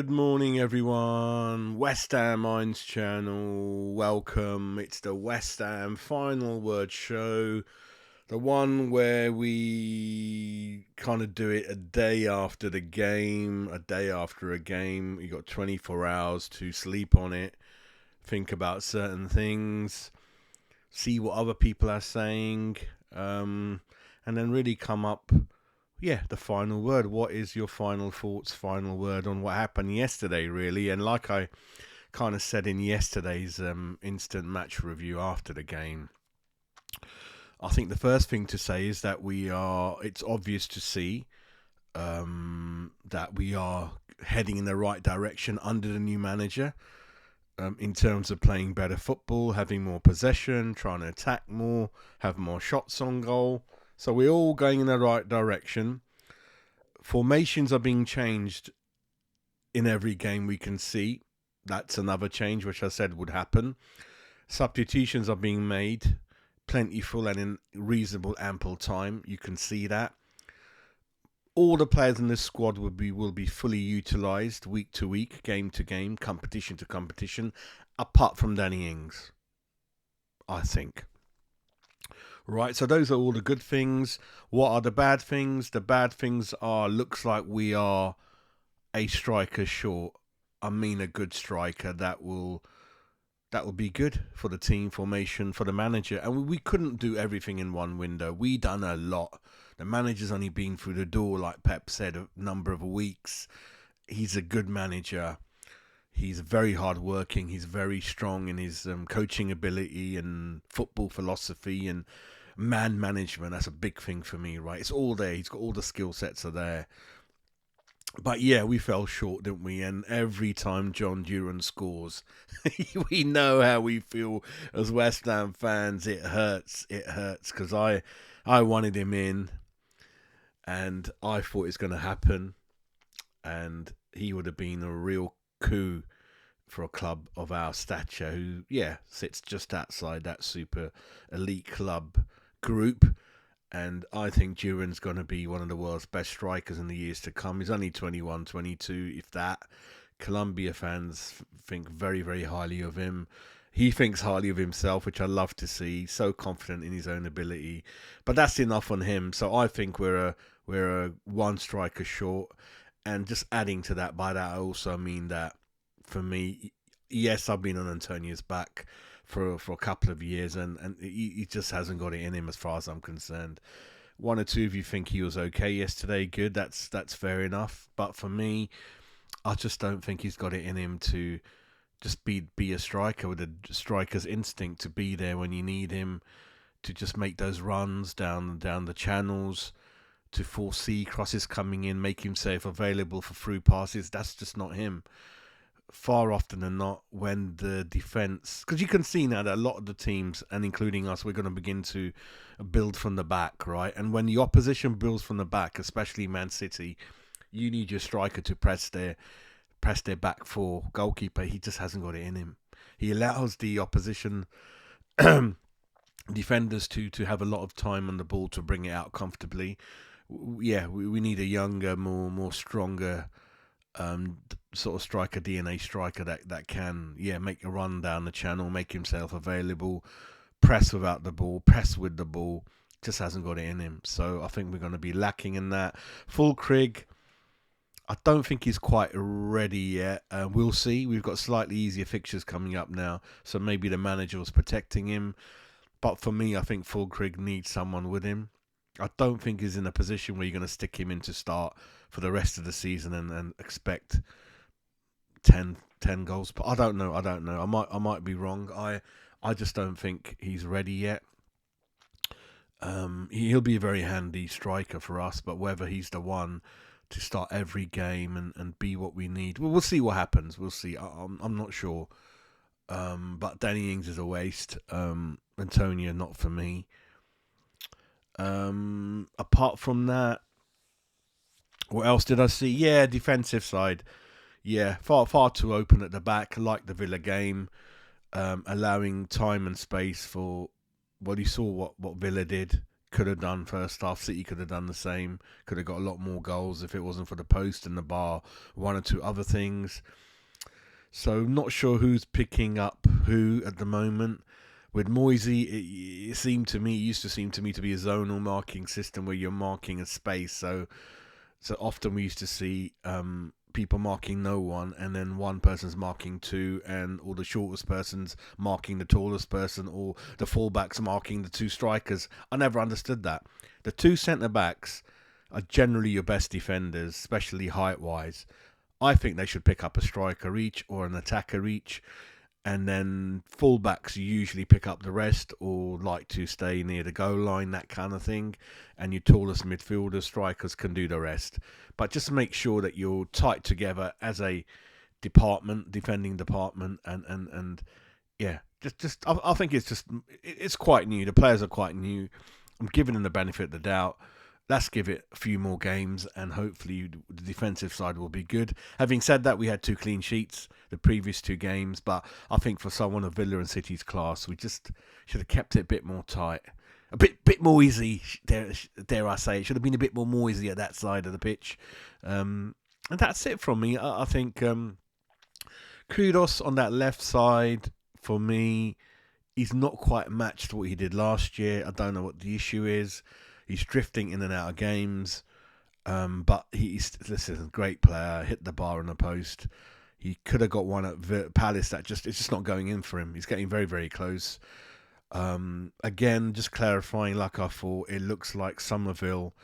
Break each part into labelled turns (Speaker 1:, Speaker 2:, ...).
Speaker 1: Good morning, everyone. West Ham Minds channel. Welcome. It's the West Ham Final Word Show. The one where we kind of do it a day after the game, a day after a game. You got 24 hours to sleep on it, think about certain things, see what other people are saying, and then really come up the final word. What is your final thoughts, final word on what happened yesterday, really? And like I kind of said in yesterday's instant match review after the game, I think the first thing to say is that it's obvious to see that we are heading in the right direction under the new manager in terms of playing better football, having more possession, trying to attack more, have more shots on goal. So we're all going in the right direction. Formations are being changed in every game we can see. That's another change which I said would happen. Substitutions are being made, plentiful and in reasonable ample time. You can see that. All the players in this squad will be fully utilised week to week, game to game, competition to competition, apart from Danny Ings, I think. Right, so those are all the good things. What are the bad things? The bad things are, looks like we are a striker short. I mean a good striker that will be good for the team formation, for the manager. And we couldn't do everything in one window. We done a lot. The manager's only been through the door, like Pep said, a number of weeks. He's a good manager. He's very hard-working. He's very strong in his coaching ability and football philosophy and man management. That's a big thing for me, right? It's all there. He's got all the skill sets are there. But yeah, we fell short, didn't we? And every time John Duran scores, we know how we feel as West Ham fans. It hurts. It hurts because I wanted him in, and I thought it's going to happen, and he would have been a real coup for a club of our stature who, sits just outside that super elite club group. And I think Duran's going to be one of the world's best strikers in the years to come. He's only 21, 22, if that. Colombia fans think very, very highly of him. He thinks highly of himself, which I love to see. So confident in his own ability. But that's enough on him. So I think we're a one striker short. And just adding to that, by that I also mean that for me, yes, I've been on Antonio's back for a couple of years, and he just hasn't got it in him as far as I'm concerned. One or two of you think he was okay yesterday. Good, that's fair enough. But for me, I just don't think he's got it in him to just be a striker with a striker's instinct to be there when you need him, to just make those runs down the channels, to foresee crosses coming in, make himself available for through passes. That's just not him. Far often than not, when the defence, because you can see now that a lot of the teams, and including us, we're going to begin to build from the back, right? And when the opposition builds from the back, especially Man City, you need your striker to press their back four. Goalkeeper, he just hasn't got it in him. He allows the opposition defenders to have a lot of time on the ball to bring it out comfortably. We need a younger, more stronger sort of striker, DNA striker that can make a run down the channel, make himself available, press without the ball, press with the ball. Just hasn't got it in him. So I think we're going to be lacking in that. Fulkrug, I don't think he's quite ready yet. We'll see. We've got slightly easier fixtures coming up now, so maybe the manager was protecting him. But for me, I think Fulkrug needs someone with him. I don't think he's in a position where you're going to stick him in to start for the rest of the season and expect 10 goals. But I don't know. I might be wrong. I just don't think he's ready yet. He'll be a very handy striker for us, but whether he's the one to start every game and be what we need, we'll see what happens. We'll see. I'm not sure. But Danny Ings is a waste. Antonio, not for me. Apart from that, what else did I see? Yeah, defensive side. Yeah, far too open at the back, like the Villa game, allowing time and space for. Well, you saw what Villa did. could have done first half. City could have done the same. Could have got a lot more goals if it wasn't for the post and the bar, one or two other things. So not sure who's picking up who at the moment. With Moisey, it used to seem to me to be a zonal marking system where you're marking a space. So often we used to see people marking no one, and then one person's marking two, or the shortest person's marking the tallest person, or the fullbacks marking the two strikers. I never understood that. The two centre backs are generally your best defenders, especially height wise. I think they should pick up a striker each or an attacker each, and then fullbacks usually pick up the rest or like to stay near the goal line, that kind of thing. And your tallest midfielders, strikers can do the rest. But just make sure that you're tight together as a defending department, and yeah, just I think it's quite new. The players are quite new. I'm giving them the benefit of the doubt. Let's give it a few more games, and hopefully the defensive side will be good. Having said that, we had 2 clean sheets the previous 2 games, but I think for someone of Villa and City's class, we just should have kept it a bit more tight, a bit more easy. Dare I say, it should have been a bit more noisy at that side of the pitch. And that's it from me. I think kudos on that left side for me. He's not quite matched what he did last year. I don't know what the issue is. He's drifting in and out of games, but this is a great player. Hit the bar on the post. He could have got one at Palace. It's just not going in for him. He's getting very, very close. Again, just clarifying, like I thought, it looks like Somerville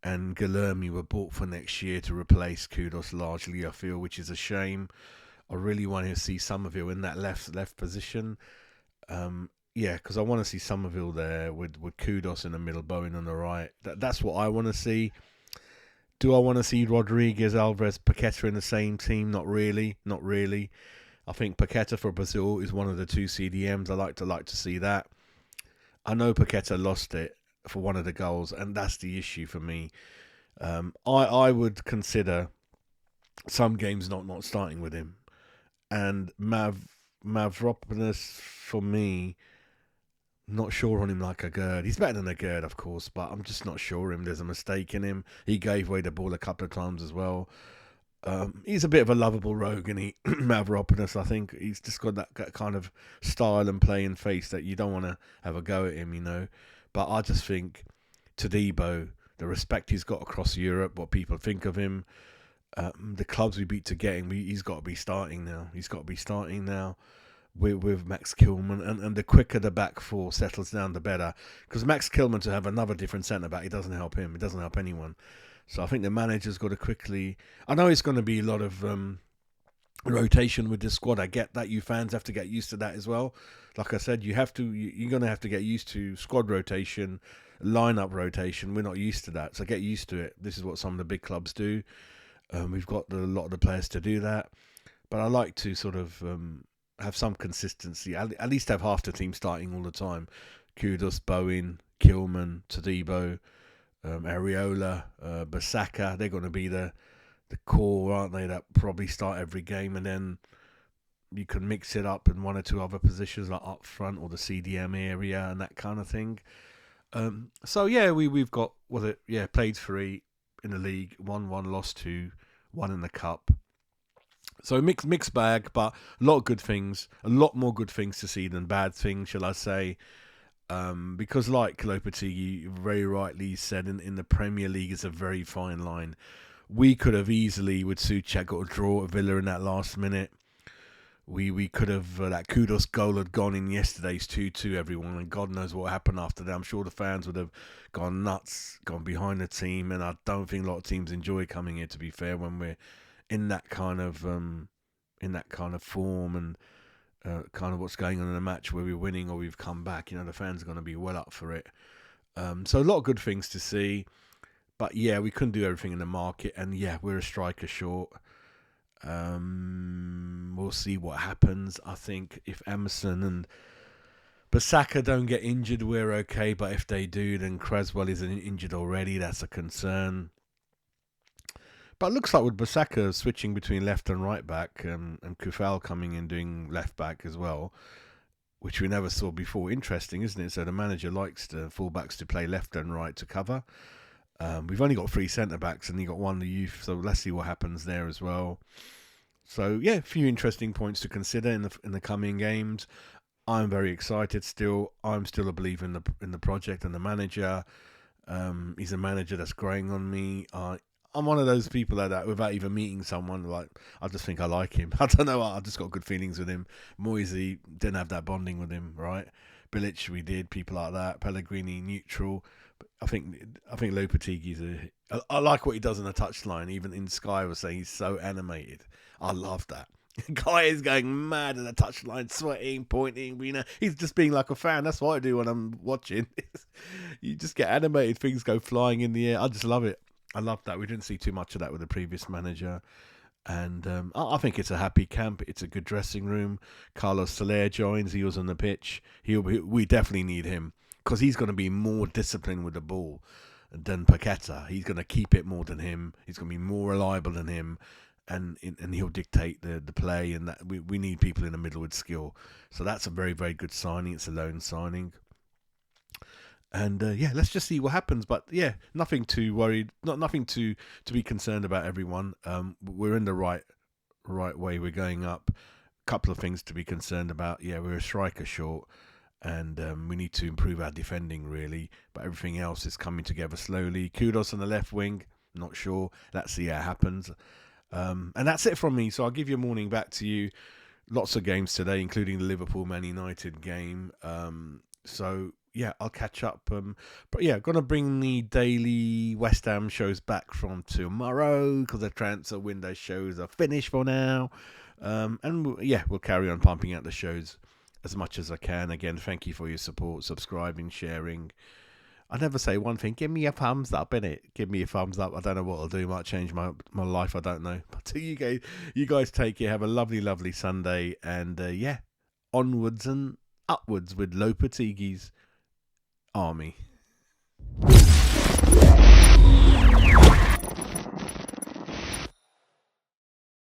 Speaker 1: and Guilherme were bought for next year to replace Kudos largely, I feel, which is a shame. I really want to see Somerville in that left position. Yeah, because I want to see Somerville there with Kudos in the middle, Bowen on the right. That's what I want to see. Do I want to see Rodriguez, Alvarez, Paqueta in the same team? Not really. I think Paqueta for Brazil is one of the 2 CDMs. I like to see that. I know Paqueta lost it for one of the goals, and that's the issue for me. I would consider some games not starting with him. And Mavropanos, for me, not sure on him like a Gerd. He's better than a Gerd, of course, but I'm just not sure there's a mistake in him. He gave away the ball a couple of times as well. He's a bit of a lovable rogue, and Mavropanos, I think he's just got that kind of style and play and face that you don't want to have a go at him, you know. But I just think Todibo, the respect he's got across Europe, what people think of him, the clubs we beat to get him, he's got to be starting now. With Max Kilman, and the quicker the back four settles down, the better. Because Max Kilman, to have another different centre back, it doesn't help him. It doesn't help anyone. So I think the manager's got to quickly. I know it's going to be a lot of rotation with this squad. I get that. You fans have to get used to that as well. Like I said, you're going to have to get used to squad rotation, lineup rotation. We're not used to that, so get used to it. This is what some of the big clubs do. We've got a lot of the players to do that, but I like to sort of have some consistency. At least have half the team starting all the time. Kudos, Bowen, Kilman, Todibo, Areola, Basaka. They're going to be the core, aren't they? That probably start every game, and then you can mix it up in one or two other positions like up front or the CDM area and that kind of thing. So yeah, we've got played 3 in the league, 1-1, lost 2, 1 in the cup. So mixed bag, but a lot of good things, a lot more good things to see than bad things, shall I say? Because like Lopetegui very rightly said, in the Premier League is a very fine line. We could have easily, with Souček, got a draw at Villa in that last minute. We could have, that Kudos goal had gone in yesterday's 2-2, everyone, and God knows what happened after that. I'm sure the fans would have gone nuts, gone behind the team, and I don't think a lot of teams enjoy coming here, to be fair, when we're in that kind of form and kind of what's going on in a match where we're winning or we've come back. You know, the fans are going to be well up for it. So a lot of good things to see. But yeah, we couldn't do everything in the market, and yeah, we're a striker short. We'll see what happens. I think if Emerson and Basaka don't get injured, we're okay. But if they do, then Creswell is injured already. That's a concern. But it looks like with Basaka switching between left and right back, and Kufal coming in doing left back as well, which we never saw before. Interesting, isn't it? So the manager likes the fullbacks to play left and right to cover. We've only got 3 centre backs, and you got one the youth. So let's see what happens there as well. So yeah, a few interesting points to consider in the coming games. I'm very excited still. I'm still a believer in the project and the manager. He's a manager that's growing on me. I'm one of those people that without even meeting someone, like I just think I like him. I don't know. I just got good feelings with him. Moisey didn't have that bonding with him, right? Bilic we did. People like that. Pellegrini neutral. But I think Lopetegui's I like what he does on the touchline. Even in Sky was saying he's so animated. I love that. Guy is going mad at the touchline, sweating, pointing. He's just being like a fan. That's what I do when I'm watching. You just get animated. Things go flying in the air. I just love it. I love that. We didn't see too much of that with the previous manager. And I think it's a happy camp. It's a good dressing room. Carlos Soler joins. He was on the pitch. We definitely need him because he's going to be more disciplined with the ball than Paqueta. He's going to keep it more than him. He's going to be more reliable than him. And he'll dictate the play. And that we need people in the middle with skill. So that's a very, very good signing. It's a loan signing. And yeah, let's just see what happens. But yeah, nothing too worried, nothing to be concerned about. Everyone, we're in the right way. We're going up. Couple of things to be concerned about. Yeah, we're a striker short, and we need to improve our defending really. But everything else is coming together slowly. Kudos on the left wing. Not sure. Let's see how it happens. And that's it from me. So I'll give your morning back to you. Lots of games today, including the Liverpool Man United game. So yeah, I'll catch up. But yeah, going to bring the daily West Ham shows back from tomorrow because the transfer window shows are finished for now. And yeah, we'll carry on pumping out the shows as much as I can. Again, thank you for your support, subscribing, sharing. I never say one thing. Give me a thumbs up, innit? Give me a thumbs up. I don't know what I'll do. Might change my life. I don't know. But to you guys take care. Have a lovely, lovely Sunday. And yeah, onwards and upwards with Lopetegui's army.